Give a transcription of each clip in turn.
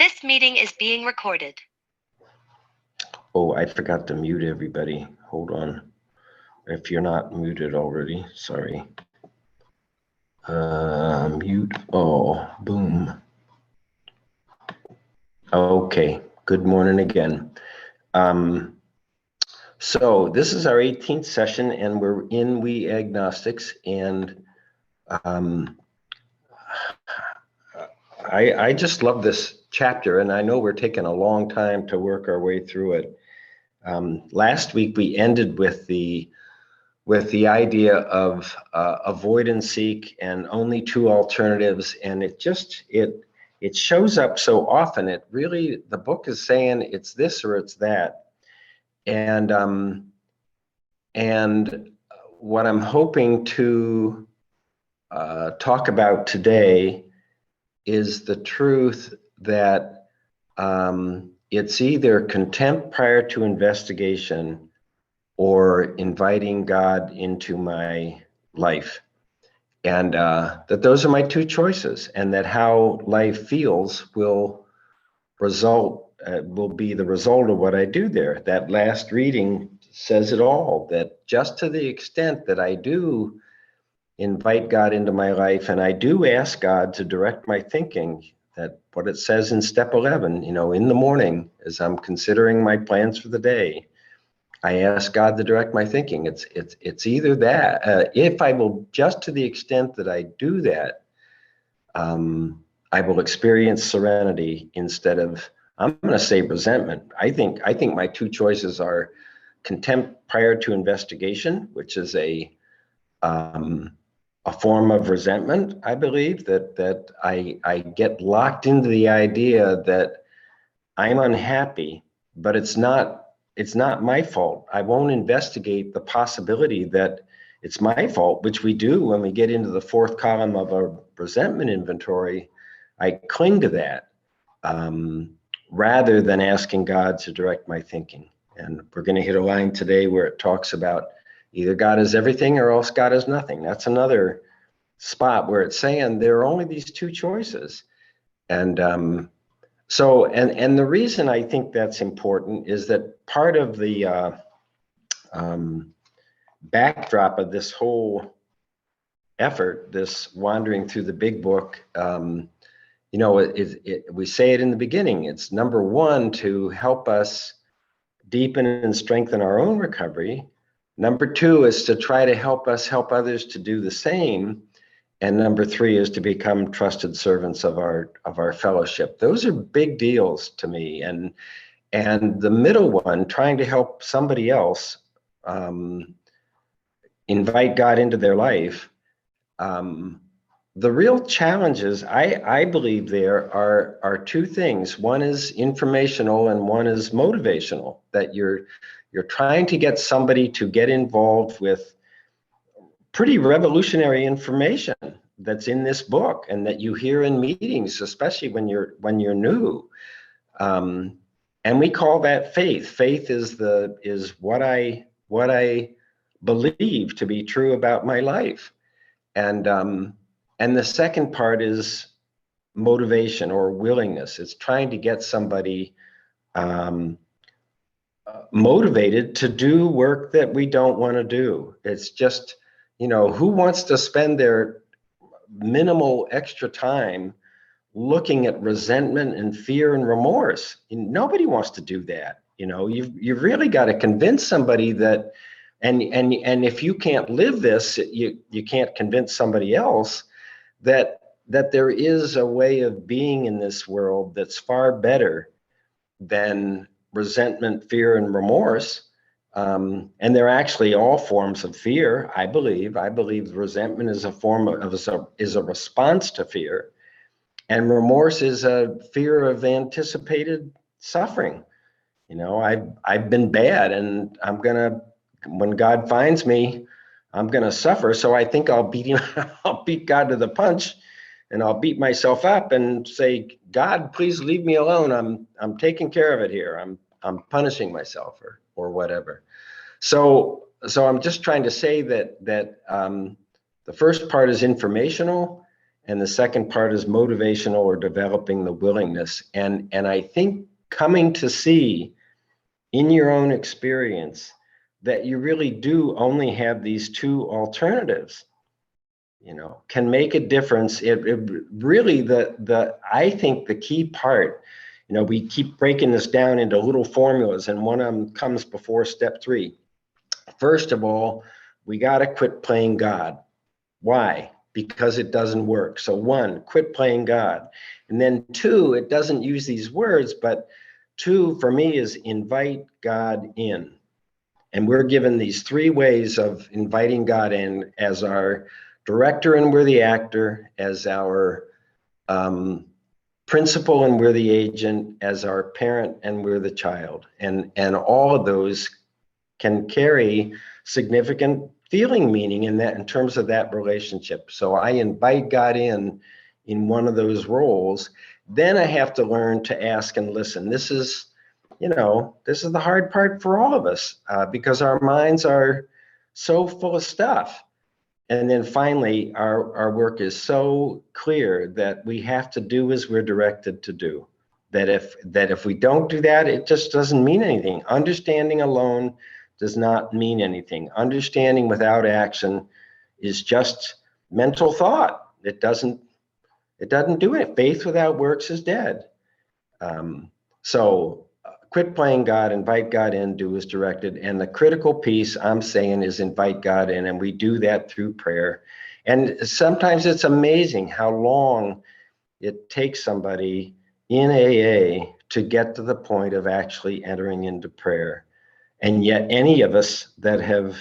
This meeting is being recorded. Oh, I forgot to mute everybody. Hold on. If you're not muted already, sorry. Mute. Oh, boom. Okay. Good morning again. So this is our 18th session, and we're in We Agnostics, and I just love this chapter, and I know we're taking a long time to work our way through it. Last week we ended with the idea of avoid and seek, and only two alternatives, and it shows up so often. It really, the book is saying it's this or it's that, and what I'm hoping to talk about today is the truth that it's either contempt prior to investigation or inviting God into my life. And that those are my two choices, and that how life feels will be the result of what I do there. That last reading says it all, that just to the extent that I do invite God into my life and I do ask God to direct my thinking, that what it says in step 11, in the morning, as I'm considering my plans for the day, I ask God to direct my thinking. It's either that, if I will, just to the extent that I do that, I will experience serenity instead of, I'm going to say, resentment. I think my two choices are contempt prior to investigation, which is a form of resentment. I believe that I get locked into the idea that I'm unhappy, but it's not my fault. I won't investigate the possibility that it's my fault, which we do when we get into the fourth column of a resentment inventory. I cling to that rather than asking God to direct my thinking. And we're going to hit a line today where it talks about either God is everything or else God is nothing. That's another spot where it's saying there are only these two choices. And so the reason I think that's important is that part of the backdrop of this whole effort, this wandering through the big book, we say it in the beginning. It's number one, to help us deepen and strengthen our own recovery. Number two is to try to help us help others to do the same. And number three is to become trusted servants of our fellowship. Those are big deals to me. And the middle one, trying to help somebody else invite God into their life. The real challenges, I believe, there are two things. One is informational and one is motivational, that you're trying to get somebody to get involved with pretty revolutionary information that's in this book and that you hear in meetings, especially when you're new. And we call that faith. Faith is what I believe to be true about my life. And the second part is motivation or willingness. It's trying to get somebody motivated to do work that we don't want to do. It's just, who wants to spend their minimal extra time looking at resentment and fear and remorse? Nobody wants to do that. You've really got to convince somebody that, and if you can't live this, you can't convince somebody else that there is a way of being in this world that's far better than resentment, fear, and remorse. And they're actually all forms of fear. I believe resentment is a form is a response to fear, and remorse is a fear of anticipated suffering. I've been bad, and when God finds me, I'm gonna suffer. So I think I'll beat him. I'll beat God to the punch, and I'll beat myself up and say, God, please leave me alone. I'm taking care of it here. I'm punishing myself or whatever. So I'm just trying to say that the first part is informational, And the second part is motivational or developing the willingness. And I think coming to see in your own experience that you really do only have these two alternatives, can make a difference. It really, I think the key part, we keep breaking this down into little formulas, and one of them comes before step 3. First of all, we got to quit playing God. Why? Because it doesn't work. So 1, quit playing God. And then 2, it doesn't use these words, but 2 for me is invite God in. And we're given these 3 ways of inviting God in: as our director and we're the actor, as our principal and we're the agent, as our parent and we're the child. And all of those can carry significant feeling meaning in terms of that relationship. So I invite God in one of those roles. Then I have to learn to ask and listen. This is the hard part for all of us, because our minds are so full of stuff. And then finally, our work is so clear that we have to do as we're directed to do. That if we don't do that, it just doesn't mean anything. Understanding alone does not mean anything. Understanding without action is just mental thought. It doesn't do it. Faith without works is dead. So quit playing God, invite God in, do as directed. And the critical piece I'm saying is invite God in, and we do that through prayer. And sometimes it's amazing how long it takes somebody in AA to get to the point of actually entering into prayer. And yet any of us that have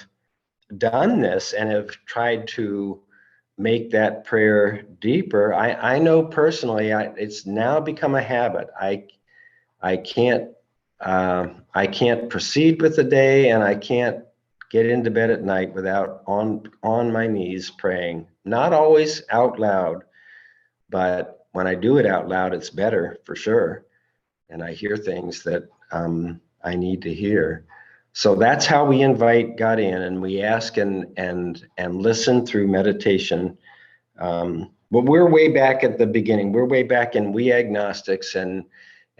done this and have tried to make that prayer deeper, I know personally, it's now become a habit. I can't proceed with the day, and I can't get into bed at night without on my knees praying. Not always out loud, but when I do it out loud, it's better for sure. And I hear things that I need to hear. So that's how we invite God in, and we ask and listen through meditation. But we're way back at the beginning. We're way back in we agnostics, and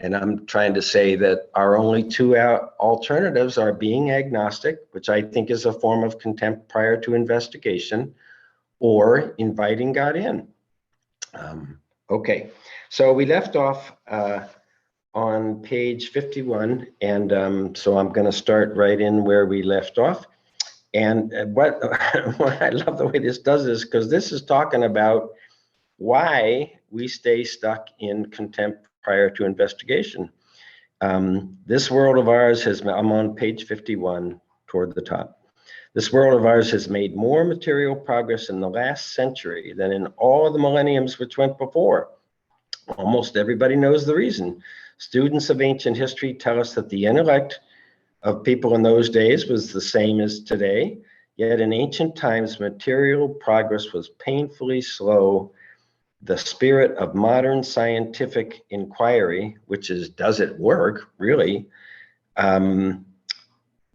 I'm trying to say that our only 2 alternatives are being agnostic, which I think is a form of contempt prior to investigation, or inviting God in. Okay, so we left off on page 51, and so I'm going to start right in where we left off. And what I love the way this does this, because this is talking about why we stay stuck in contempt prior to investigation. This world of ours I'm on page 51 toward the top. This world of ours has made more material progress in the last century than in all of the millenniums which went before. Almost everybody knows the reason. Students of ancient history tell us that the intellect of people in those days was the same as today, yet in ancient times, material progress was painfully slow. The spirit of modern scientific inquiry, which is, does it work, really? What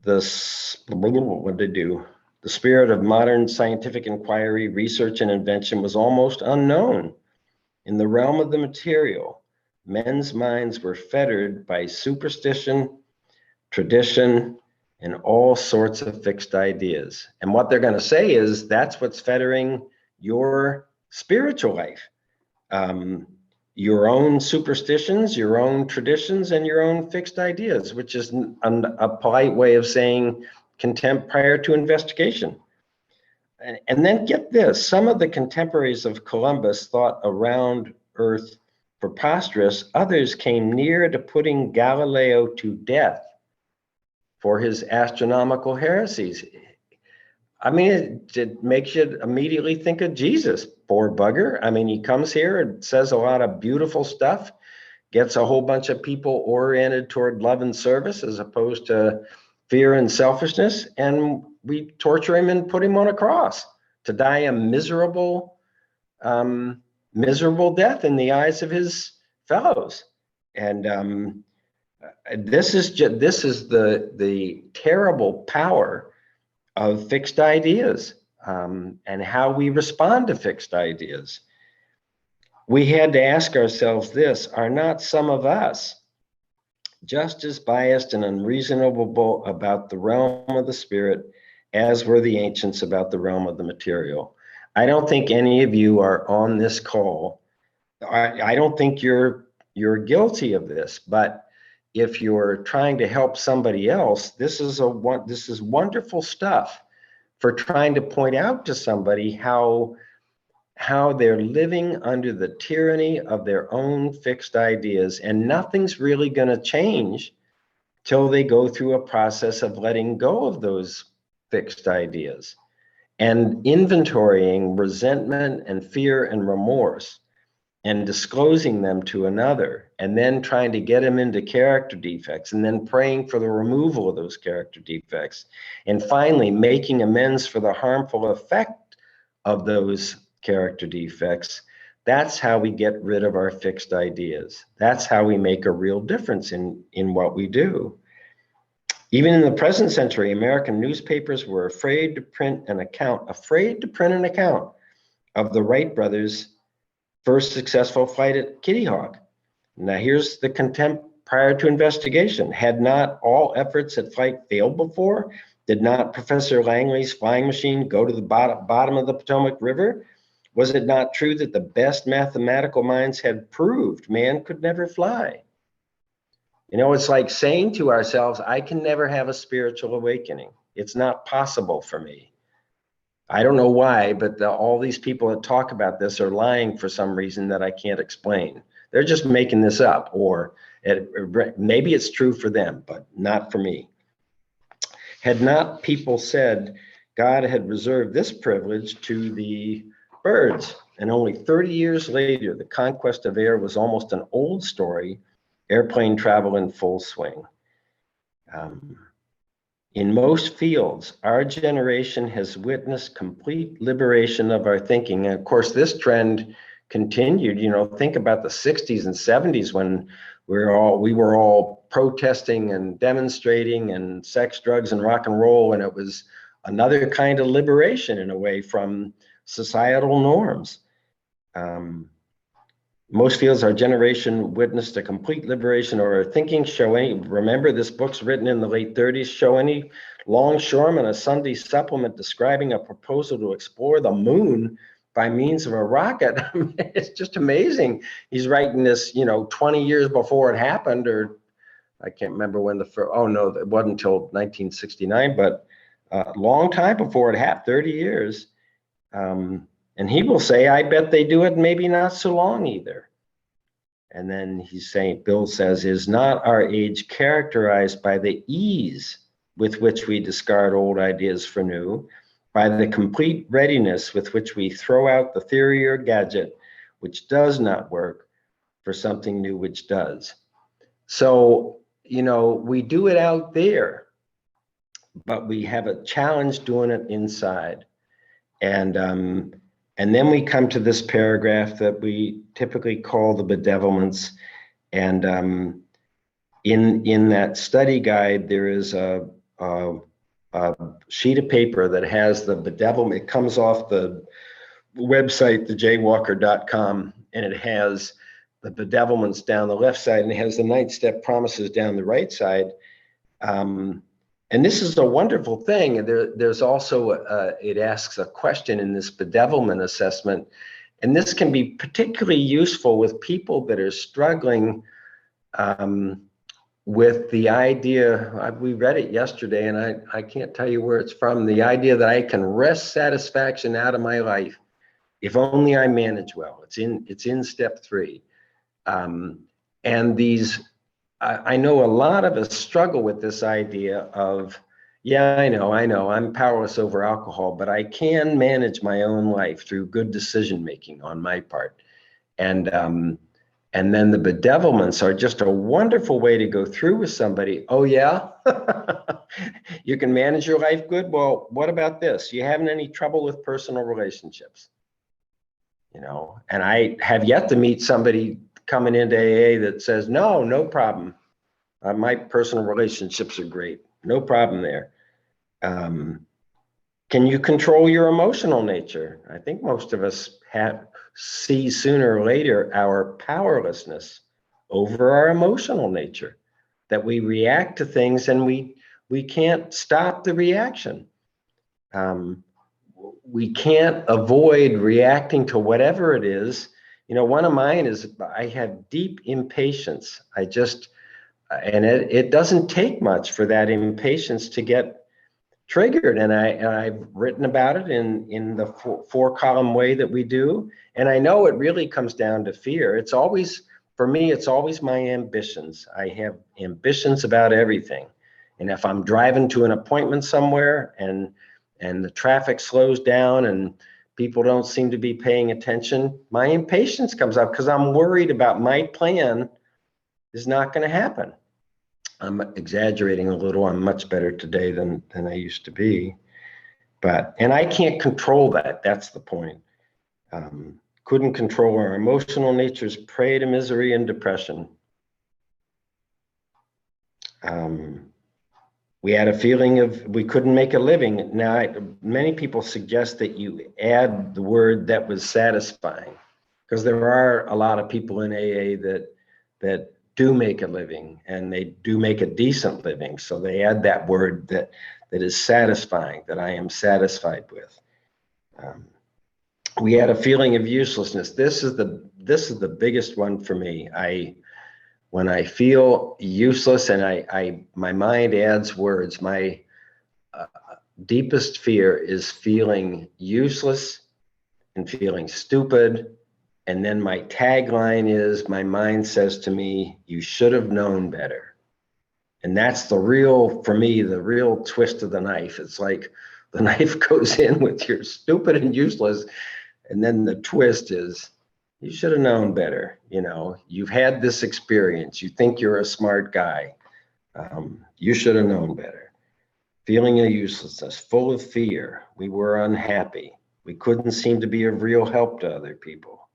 did they do? The spirit of modern scientific inquiry, research, and invention was almost unknown. In the realm of the material, men's minds were fettered by superstition, tradition, and all sorts of fixed ideas. And what they're going to say is that's what's fettering your spiritual life. Your own superstitions, your own traditions, and your own fixed ideas, which is a polite way of saying contempt prior to investigation. And then get this, some of the contemporaries of Columbus thought a round earth preposterous. Others came near to putting Galileo to death for his astronomical heresies. I mean, it makes you immediately think of Jesus, poor bugger. I mean, he comes here and says a lot of beautiful stuff, gets a whole bunch of people oriented toward love and service as opposed to fear and selfishness, and we torture him and put him on a cross to die a miserable death in the eyes of his fellows. And this is the terrible power of fixed ideas, and how we respond to fixed ideas. we had to ask ourselves this: are not some of us just as biased and unreasonable about the realm of the spirit as were the ancients about the realm of the material? I don't think any of you are on this call. I don't think you're guilty of this, but if you're trying to help somebody else, this is wonderful stuff for trying to point out to somebody how they're living under the tyranny of their own fixed ideas, and nothing's really going to change till they go through a process of letting go of those fixed ideas and inventorying resentment and fear and remorse and disclosing them to another, and then trying to get them into character defects, and then praying for the removal of those character defects, and finally making amends for the harmful effect of those character defects. That's how we get rid of our fixed ideas. That's how we make a real difference in what we do. Even in the present century, American newspapers were afraid to print an account of the Wright brothers' first successful flight at Kitty Hawk. Now here's the contempt prior to investigation. Had not all efforts at flight failed before? Did not Professor Langley's flying machine go to the bottom of the Potomac River? Was it not true that the best mathematical minds had proved man could never fly? You know, it's like saying to ourselves, I can never have a spiritual awakening. It's not possible for me. I don't know why, but all these people that talk about this are lying for some reason that I can't explain. They're just making this up, or maybe it's true for them, but not for me. Had not people said God had reserved this privilege to the birds, and only 30 years later, the conquest of air was almost an old story, airplane travel in full swing. In most fields, our generation has witnessed complete liberation of our thinking. And of course, this trend continued. You know, think about the 60s and 70s when we were all protesting and demonstrating and sex, drugs, and rock and roll. And it was another kind of liberation in a way from societal norms. Most fields, our generation witnessed a complete liberation of our thinking. Remember, this book's written in the late 30s. Show any longshoreman a Sunday supplement describing a proposal to explore the moon by means of a rocket. I mean, it's just amazing. He's writing this, 20 years before it happened, or I can't remember when it wasn't until 1969, but a long time before it happened, 30 years. And he will say, I bet they do it maybe not so long either. And then he's saying, Bill says, is not our age characterized by the ease with which we discard old ideas for new, by the complete readiness with which we throw out the theory or gadget which does not work for something new which does? So, we do it out there, but we have a challenge doing it inside. And then we come to this paragraph that we typically call the bedevilments. And in that study guide, there is a sheet of paper that has the bedevilment. It comes off the website, thejaywalker.com, and it has the bedevilments down the left side, and it has the 9-step promises down the right side. And this is a wonderful thing. There's also, it asks a question in this bedevilment assessment. And this can be particularly useful with people that are struggling with the idea, we read it yesterday, and I can't tell you where it's from, the idea that I can wrest satisfaction out of my life if only I manage well. It's in step 3. And I know a lot of us struggle with this idea of, yeah, I know, I'm powerless over alcohol, but I can manage my own life through good decision making on my part. And then the bedevilments are just a wonderful way to go through with somebody. Oh yeah, you can manage your life good. Well, what about this? You having any trouble with personal relationships? And I have yet to meet somebody coming into AA that says, no problem. My personal relationships are great. No problem there. Can you control your emotional nature? I think most of us see sooner or later our powerlessness over our emotional nature, that we react to things and we can't stop the reaction. We can't avoid reacting to whatever it is. One of mine is I have deep impatience. And it doesn't take much for that impatience to get triggered. And I've written about it in the four column way that we do. And I know it really comes down to fear. For me, it's always my ambitions. I have ambitions about everything. And if I'm driving to an appointment somewhere and the traffic slows down and people don't seem to be paying attention, my impatience comes up because I'm worried about my plan is not going to happen. I'm exaggerating a little. I'm much better today than I used to be. And I can't control that. That's the point. Couldn't control our emotional natures, prey to misery and depression. We had a feeling of we couldn't make a living. Now, many people suggest that you add the word that was satisfying, because there are a lot of people in AA that do make a living, and they do make a decent living. So they add that word that is satisfying, that I am satisfied with. We had a feeling of uselessness. This is the biggest one for me. When I feel useless and my mind adds words, my deepest fear is feeling useless and feeling stupid. And then my tagline is, my mind says to me, you should have known better. And that's for me, the real twist of the knife. It's like the knife goes in with you're stupid and useless. And then the twist is, you should have known better. You've had this experience. You think you're a smart guy. You should have known better. Feeling of uselessness, full of fear. We were unhappy. We couldn't seem to be of real help to other people.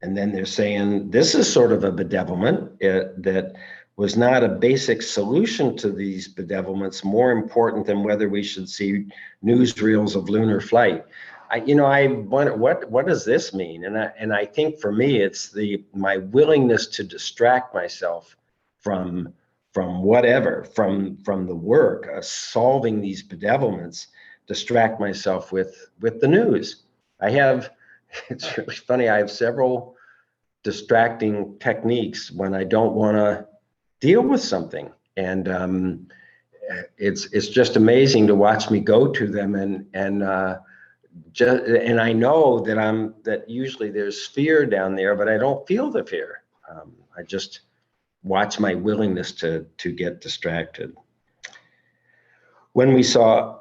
And then they're saying this is sort of a bedevilment that was not a basic solution to these bedevilments, more important than whether we should see newsreels of lunar flight. I wonder what does this mean? And I think for me, it's my willingness to distract myself from whatever, from the work of solving these bedevilments, distract myself with the news. It's really funny. I have several distracting techniques when I don't want to deal with something. And it's just amazing to watch me go to them and I know that usually there's fear down there, but I don't feel the fear. I just watch my willingness to get distracted. When we saw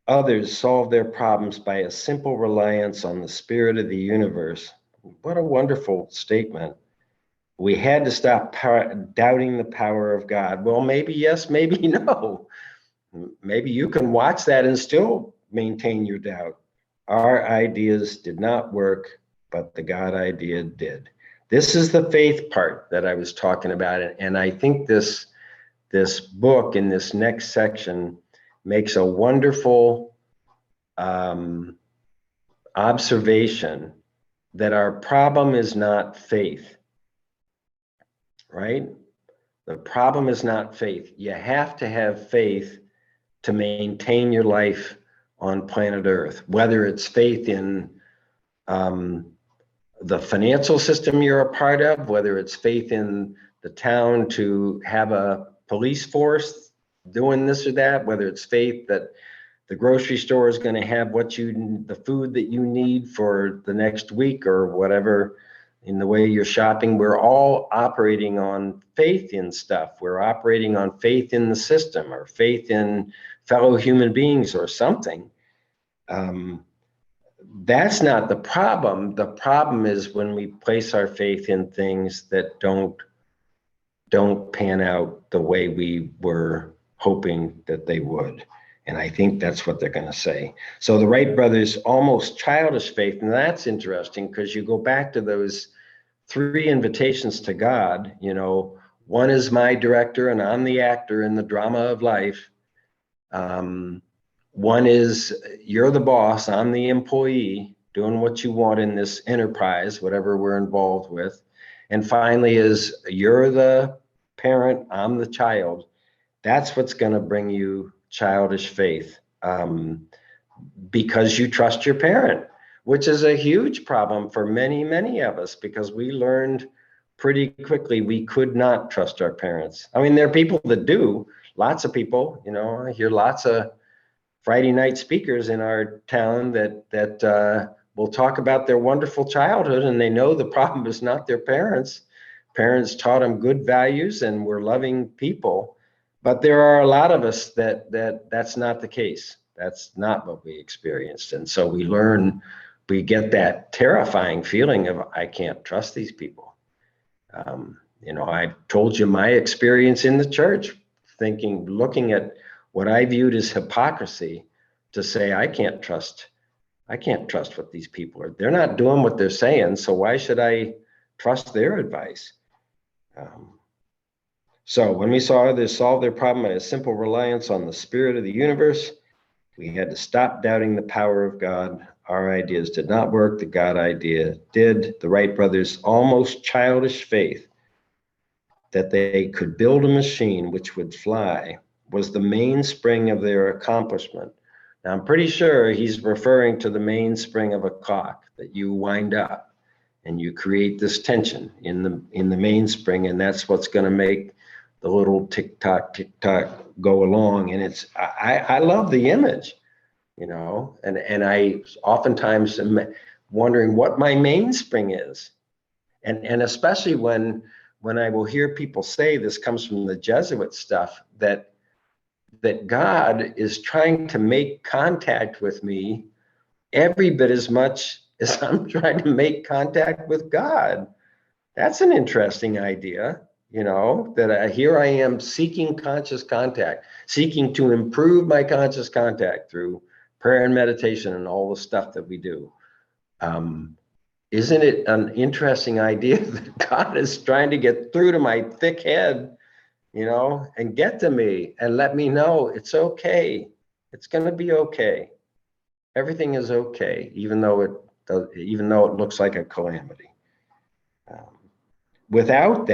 others solve their problems by a simple reliance on the spirit of the universe, what a wonderful statement. We had to stop doubting the power of God. Well, maybe yes, maybe no. Maybe you can watch that and still maintain your doubt. Our ideas did not work, but the God idea did. This is the faith part that I was talking about. And I think this book in this next section makes a wonderful observation that our problem is not faith, right? The problem is not faith. You have to have faith to maintain your life on planet Earth, whether it's faith in the financial system you're a part of, whether it's faith in the town to have a police force doing this or that, whether it's faith that the grocery store is going to have the food that you need for the next week or whatever, in the way you're shopping. We're all operating on faith in stuff. We're operating on faith in the system or faith in fellow human beings or something. That's not the problem. The problem is when we place our faith in things that don't pan out the way we were hoping that they would. And I think that's what they're going to say. So the Wright brothers, almost childish faith, and that's interesting because you go back to those 3 invitations to God. One is my director and I'm the actor in the drama of life. One is you're the boss, I'm the employee. doing what you want in this enterprise, whatever we're involved with. And finally is you're the parent, I'm the child. That's what's going to bring you childish faith, because you trust your parent, which is a huge problem for many, many of us, because we learned pretty quickly we could not trust our parents. I mean, there are people that do, lots of people, I hear lots of Friday night speakers in our town that will talk about their wonderful childhood, and they know the problem is not their parents. Parents taught them good values and were loving people, but there are a lot of us that's not the case. That's not what we experienced, and so we get that terrifying feeling of I can't trust these people. I told you my experience in the church, looking at what I viewed as hypocrisy, to say I can't trust what these people are. They're not doing what they're saying, so why should I trust their advice? So when we saw others solve their problem by a simple reliance on the spirit of the universe, we had to stop doubting the power of God. Our ideas did not work. The God idea did. The Wright brothers' almost childish faith that they could build a machine which would fly was the mainspring of their accomplishment. Now, I'm pretty sure he's referring to the mainspring of a clock that you wind up and you create this tension in the mainspring, and that's what's going to make the little tick tock go along. And I love the image, and I oftentimes am wondering what my mainspring is, and especially when I will hear people say, this comes from the Jesuit stuff, that God is trying to make contact with me every bit as much as I'm trying to make contact with God. That's an interesting idea, that here I am seeking conscious contact, seeking to improve my conscious contact through prayer and meditation and all the stuff that we do. Isn't it an interesting idea that God is trying to get through to my thick head, and get to me and let me know it's okay. It's going to be okay. Everything is okay, even though it looks like a calamity. Without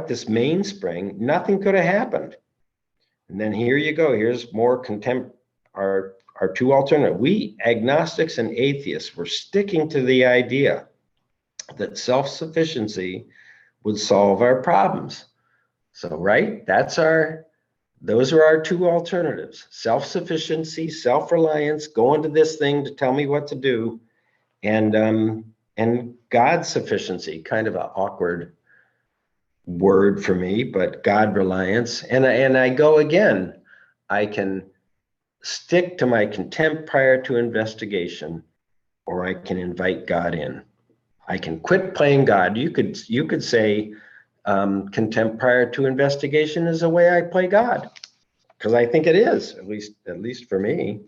this mainspring, nothing could have happened. And then here you go. Here's more contempt. Our two alternatives. We agnostics and atheists were sticking to the idea that self-sufficiency would solve our problems. So, right, those are our two alternatives: self-sufficiency, self-reliance, going to this thing to tell me what to do, and God sufficiency, kind of an awkward word for me, but God reliance. And I go again, I can stick to my contempt prior to investigation, or I can invite God in. I can quit playing God. You could say contempt prior to investigation is a way I play God, because I think it is, at least for me.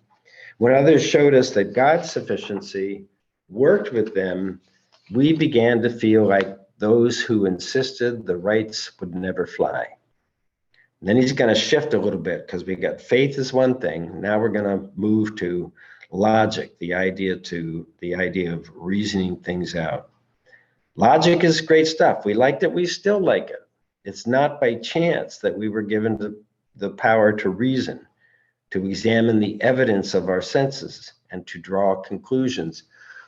When others showed us that God's sufficiency worked with them, we began to feel like those who insisted the Wrights would never fly. And then he's going to shift a little bit, because we got faith is one thing. Now we're going to move to logic, the idea of reasoning things out. Logic is great stuff. We liked it. We still like it. It's not by chance that we were given the power to reason, to examine the evidence of our senses, and to draw conclusions.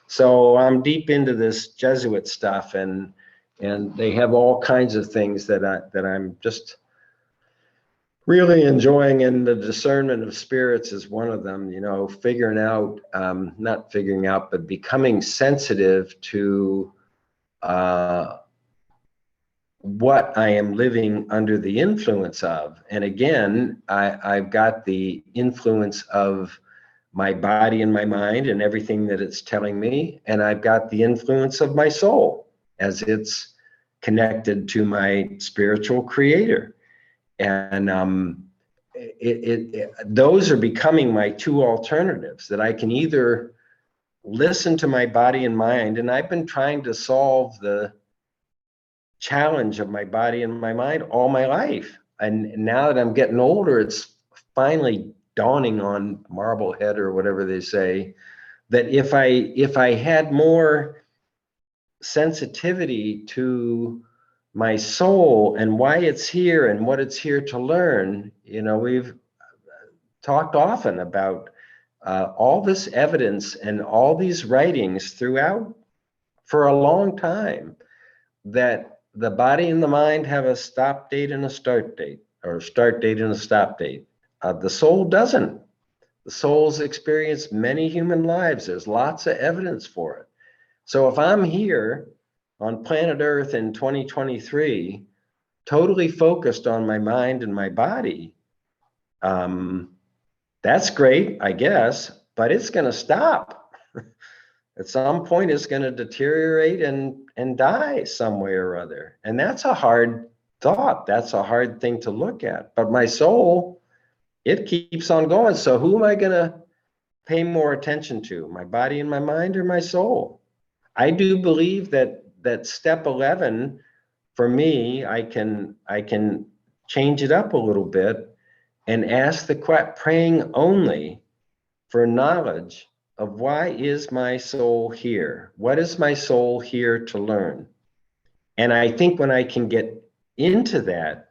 So I'm deep into this Jesuit stuff, and they have all kinds of things that I'm just really enjoying, and the discernment of spirits is one of them. Figuring out, not figuring out, but becoming sensitive to what I am living under the influence of. And again, I've got the influence of my body and my mind and everything that it's telling me. And I've got the influence of my soul as it's connected to my spiritual creator. And those are becoming my two alternatives, that I can either listen to my body and mind. And I've been trying to solve the challenge of my body and my mind all my life. And now that I'm getting older, it's finally dawning on Marblehead, or whatever they say, that if I had more sensitivity to my soul and why it's here and what it's here to learn, we've talked often about all this evidence and all these writings throughout for a long time that the body and the mind have a stop date and a start date, or a start date and a stop date. The soul doesn't. The soul's experienced many human lives. There's lots of evidence for it. So if I'm here on planet Earth in 2023, totally focused on my mind and my body, that's great, I guess, but it's going to stop. At some point, it's going to deteriorate and die some way or other. And that's a hard thought. That's a hard thing to look at. But my soul, it keeps on going. So who am I going to pay more attention to? My body and my mind, or my soul? I do believe that step 11, for me, I can change it up a little bit and ask praying only for knowledge of why is my soul here? What is my soul here to learn? And I think when I can get into that,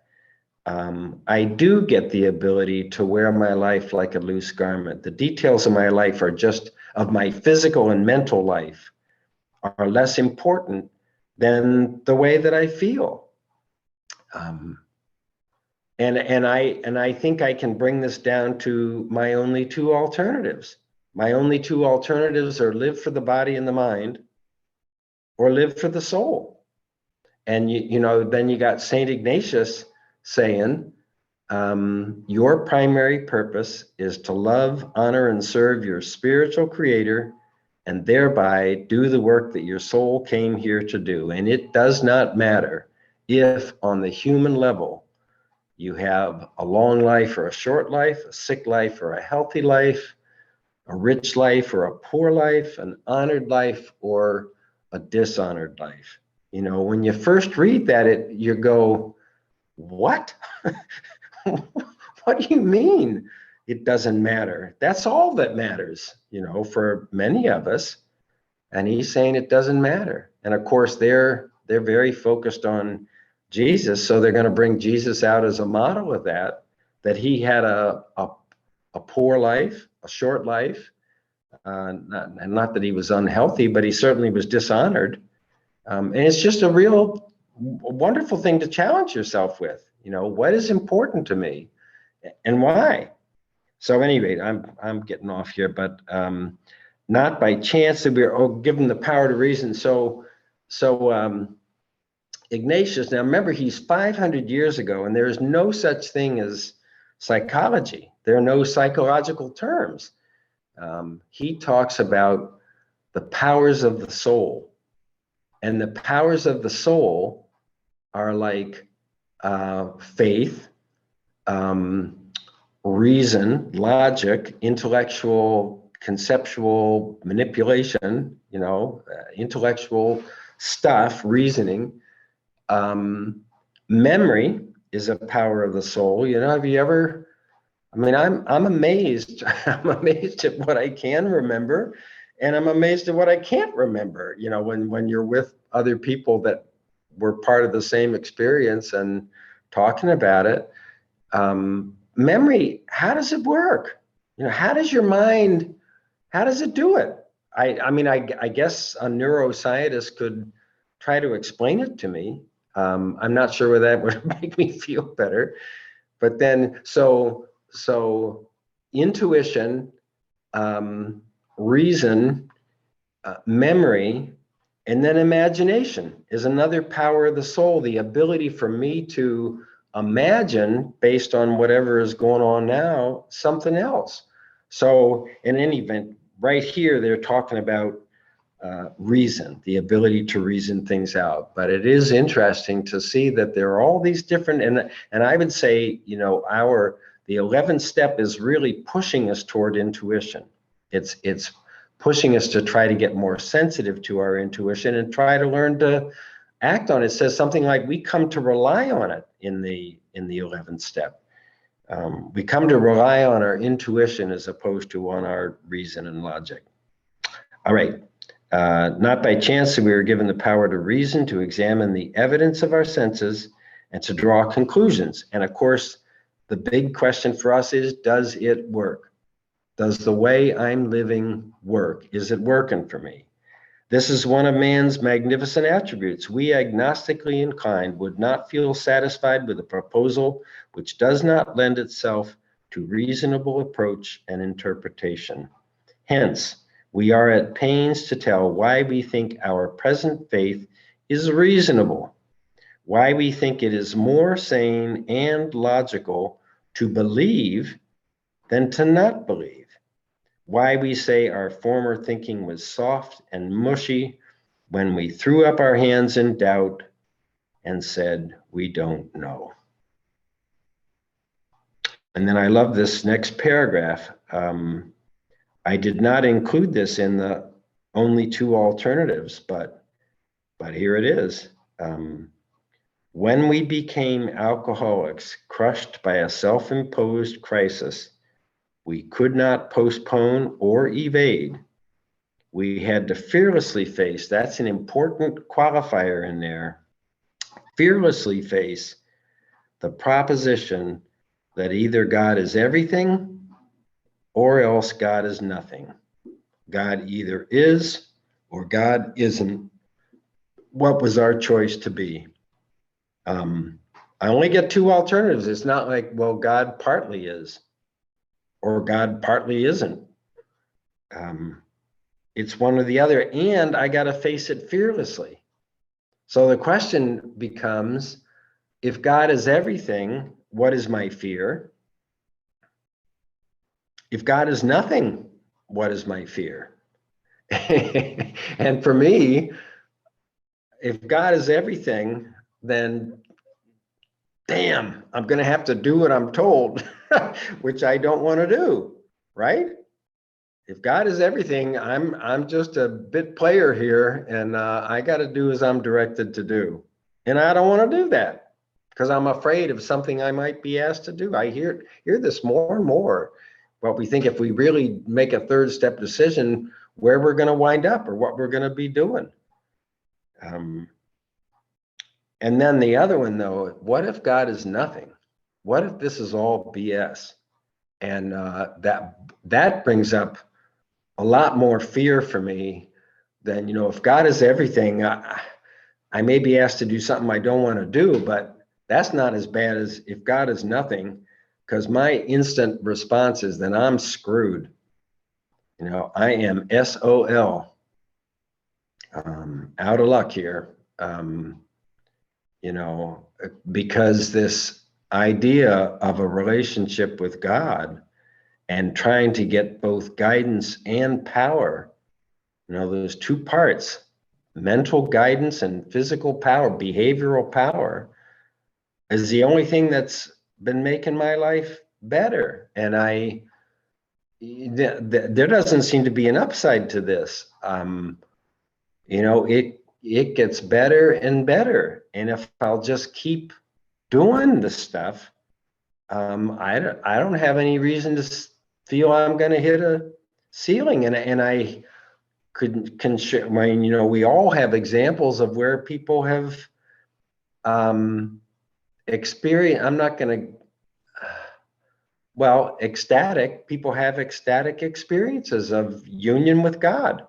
I do get the ability to wear my life like a loose garment. The details of my life of my physical and mental life are less important than the way that I feel. And I think I can bring this down to my only two alternatives. My only two alternatives are live for the body and the mind, or live for the soul. And then you got Saint Ignatius saying, your primary purpose is to love, honor, and serve your spiritual creator, and thereby do the work that your soul came here to do. And it does not matter if on the human level you have a long life or a short life, a sick life or a healthy life, a rich life or a poor life, an honored life or a dishonored life. When you first read that, you go, what? What do you mean it doesn't matter? That's all that matters, for many of us. And he's saying it doesn't matter. And of course, they're very focused on Jesus, so they're going to bring Jesus out as a model of that he had a poor life, a short life, not that he was unhealthy, but he certainly was dishonored. And it's just a real wonderful thing to challenge yourself with. What is important to me and why? So anyway, I'm getting off here, but not by chance that we're given the power to reason. So Ignatius, now remember, he's 500 years ago, and there is no such thing as psychology. There are no psychological terms. He talks about the powers of the soul. And the powers of the soul are like faith, reason, logic, intellectual, conceptual manipulation, intellectual stuff, reasoning. Memory is a power of the soul. Have you ever, I'm amazed. I'm amazed at what I can remember, and I'm amazed at what I can't remember, when you're with other people that were part of the same experience and talking about it. Memory, how does it work? How does your mind, how does it do it? I guess a neuroscientist could try to explain it to me. I'm not sure whether that would make me feel better. But then, so intuition, reason, memory, and then imagination is another power of the soul, the ability for me to imagine, based on whatever is going on now, something else. So in any event, right here, they're talking about reason, the ability to reason things out. But it is interesting to see that there are all these different, and I would say, the 11th step is really pushing us toward intuition. It's pushing us to try to get more sensitive to our intuition and try to learn to act on it. It says something like we come to rely on it in the 11th step. We come to rely on our intuition as opposed to on our reason and logic. All right. Not by chance that we were given the power to reason, to examine the evidence of our senses, and to draw conclusions. And of course, the big question for us is, does it work? Does the way I'm living work? Is it working for me? This is one of man's magnificent attributes. We, agnostically inclined, would not feel satisfied with a proposal which does not lend itself to reasonable approach and interpretation. Hence, we are at pains to tell why we think our present faith is reasonable, why we think it is more sane and logical to believe than to not believe, why we say our former thinking was soft and mushy when we threw up our hands in doubt and said, we don't know. And then I love this next paragraph. I did not include this in the only two alternatives, but here it is. When we became alcoholics, crushed by a self-imposed crisis, we could not postpone or evade. We had to fearlessly face, that's an important qualifier in there, fearlessly face the proposition that either God is everything or else God is nothing. God either is or God isn't. What was our choice to be? I only get two alternatives. It's not like, well, God partly is or God partly isn't. It's one or the other, and I got to face it fearlessly. So the question becomes, if God is everything, what is my fear? If God is nothing, what is my fear? And for me, if God is everything, then damn, I'm going to have to do what I'm told, which I don't want to do, right? If God is everything, I'm just a bit player here, and I got to do as I'm directed to do. And I don't want to do that because I'm afraid of something I might be asked to do. I hear this more and more. But we think if we really make a third step decision, where we're going to wind up or what we're going to be doing. And then the other one, though, what if God is nothing? What if this is all BS? And that brings up a lot more fear for me than, if God is everything, I may be asked to do something I don't want to do, but that's not as bad as if God is nothing, because my instant response is then I'm screwed. I am SOL, out of luck here. Because this idea of a relationship with God and trying to get both guidance and power, those two parts, mental guidance and physical power, behavioral power, is the only thing that's been making my life better. And there doesn't seem to be an upside to this. It gets better and better. And if I'll just keep doing the stuff, I don't have any reason to feel I'm going to hit a ceiling. And I can share. We all have examples of where people have experienced. I'm not going to. Ecstatic. People have ecstatic experiences of union with God.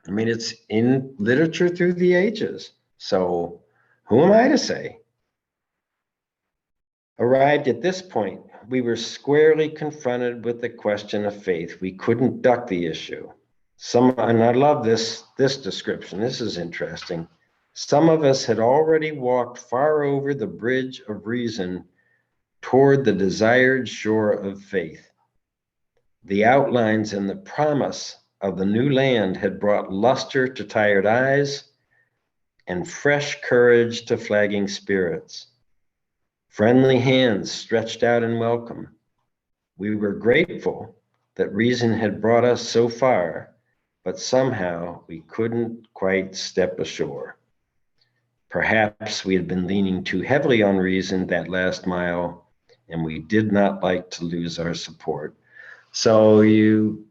It's in literature through the ages. So who am I to say? Arrived at this point, we were squarely confronted with the question of faith. We couldn't duck the issue. And I love this description. This is interesting. Some of us had already walked far over the bridge of reason toward the desired shore of faith. The outlines and the promise of the new land had brought luster to tired eyes and fresh courage to flagging spirits. Friendly hands stretched out in welcome. We were grateful that reason had brought us so far, but somehow we couldn't quite step ashore. Perhaps we had been leaning too heavily on reason that last mile, and we did not like to lose our support. So you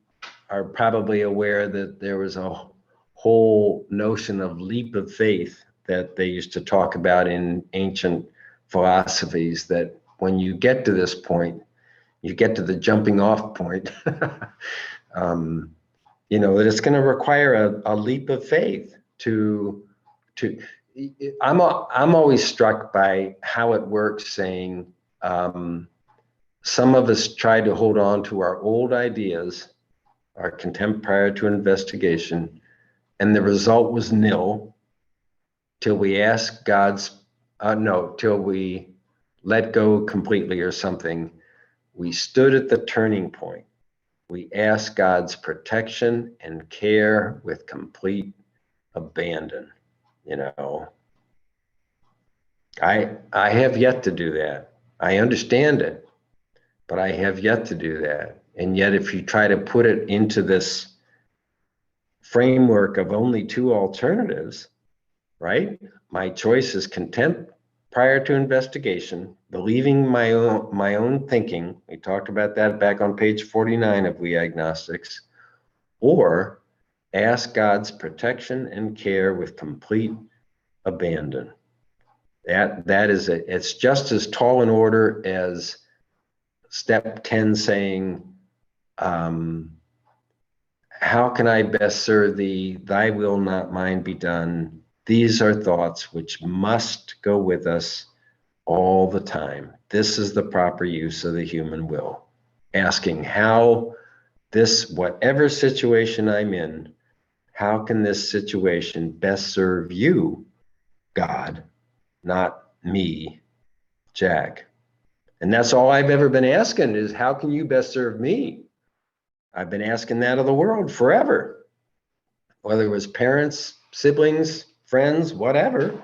are probably aware that there was a whole notion of leap of faith that they used to talk about in ancient philosophies, that when you get to this point, you get to the jumping off point, that it's going to require a leap of faith to I'm always struck by how it works, saying some of us try to hold on to our old ideas, our contempt prior to investigation, and the result was nil till we ask till we let go completely or something. We stood at the turning point. We asked God's protection and care with complete abandon. I have yet to do that. I understand it, but I have yet to do that. And yet, if you try to put it into this framework of only two alternatives, right? My choice is contempt prior to investigation, believing my own thinking. We talked about that back on page 49 of We Agnostics, or ask God's protection and care with complete abandon. That is it. It's just as tall an order as step 10 saying, how can I best serve thee? Thy will, not mine, be done. These are thoughts which must go with us all the time. This is the proper use of the human will. Asking how whatever situation I'm in, how can this situation best serve you, God, not me, Jack? And that's all I've ever been asking is, how can you best serve me? I've been asking that of the world forever, whether it was parents, siblings, friends, whatever.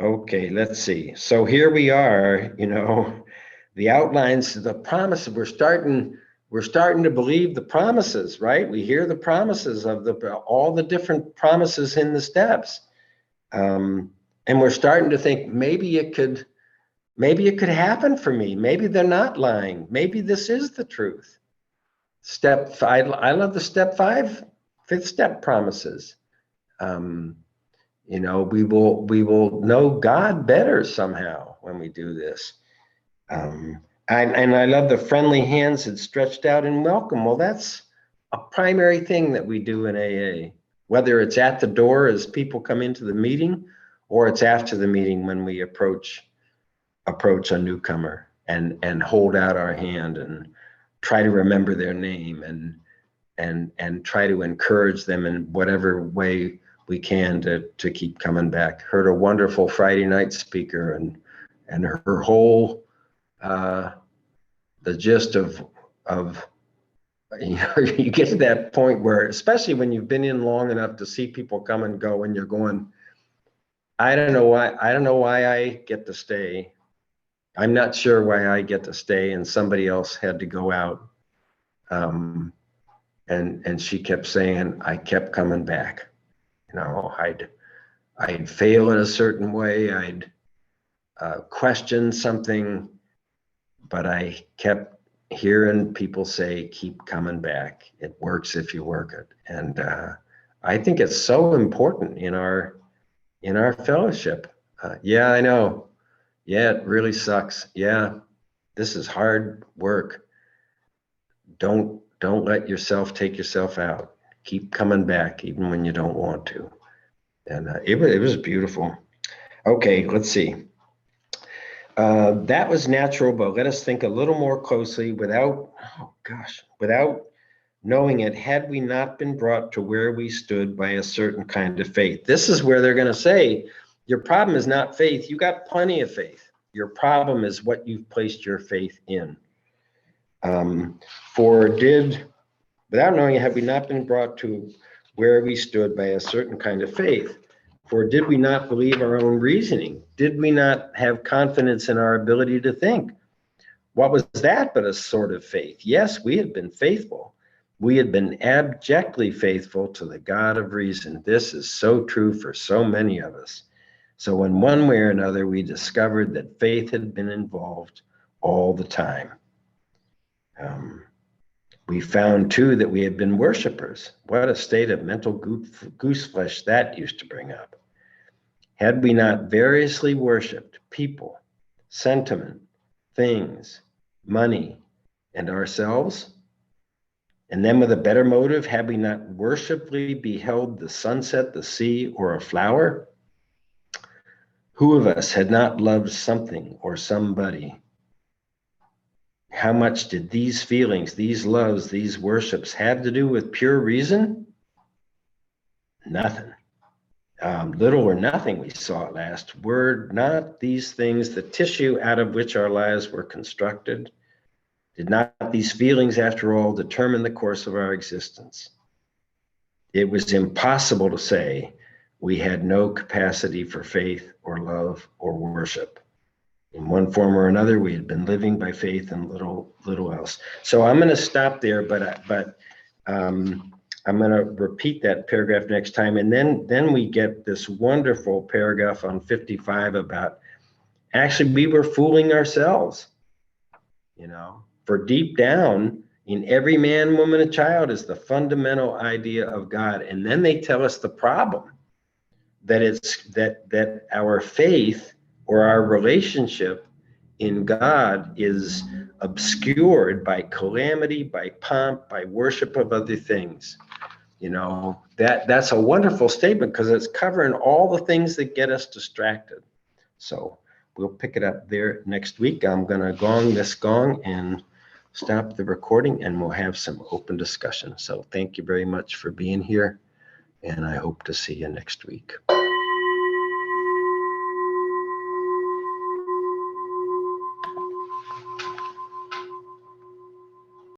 Okay, let's see. So here we are, the outlines, the promises. We're starting to believe the promises, right? We hear the promises of all the different promises in the steps. And we're starting to think maybe it could happen for me. Maybe they're not lying. Maybe this is the truth. Step 5, I love the step 5, 5th step promises. We will know God better somehow when we do this. And I love the friendly hands that stretched out in welcome. Well, that's a primary thing that we do in AA, whether it's at the door as people come into the meeting, or it's after the meeting when we approach a newcomer and hold out our hand and try to remember their name and try to encourage them in whatever way we can to keep coming back. Heard a wonderful Friday night speaker and her whole the gist of you get to that point where, especially when you've been in long enough to see people come and go, and you're going, I don't know why I get to stay. I'm not sure why I get to stay, and somebody else had to go out. And she kept saying, I kept coming back. I'd fail in a certain way. I'd question something, but I kept hearing people say, keep coming back. It works if you work it. And I think it's so important in our fellowship. Yeah, I know. Yeah, it really sucks. Yeah, this is hard work. Don't let yourself take yourself out. Keep coming back even when you don't want to. And it was beautiful. Okay, let's see. That was natural, but let us think a little more closely without knowing it. Had we not been brought to where we stood by a certain kind of faith? This is where they're going to say, your problem is not faith. You got plenty of faith. Your problem is what you've placed your faith in. Without knowing it, had we not been brought to where we stood by a certain kind of faith? For did we not believe our own reasoning? Did we not have confidence in our ability to think? What was that but a sort of faith? Yes, we had been faithful. We had been abjectly faithful to the God of reason. This is so true for so many of us. So in one way or another, we discovered that faith had been involved all the time. We found too that we had been worshipers. What a state of mental goose flesh that used to bring up. Had we not variously worshipped people, sentiment, things, money, and ourselves? And then with a better motive, had we not worshipfully beheld the sunset, the sea, or a flower? Who of us had not loved something or somebody? How much did these feelings, these loves, these worships have to do with pure reason? Nothing. Little or nothing, we saw at last. Were not these things the tissue out of which our lives were constructed? Did not these feelings, after all, determine the course of our existence? It was impossible to say we had no capacity for faith or love or worship. In one form or another, we had been living by faith and little else. So I'm going to stop there, but I'm going to repeat that paragraph next time, and then we get this wonderful paragraph on 55 about actually we were fooling ourselves, for deep down in every man, woman, and child is the fundamental idea of God. And then they tell us the problem, that it's that our faith or our relationship in God is obscured by calamity, by pomp, by worship of other things. That's a wonderful statement because it's covering all the things that get us distracted. So we'll pick it up there next week. I'm going to gong this gong and stop the recording, and we'll have some open discussion. So thank you very much for being here, and I hope to see you next week.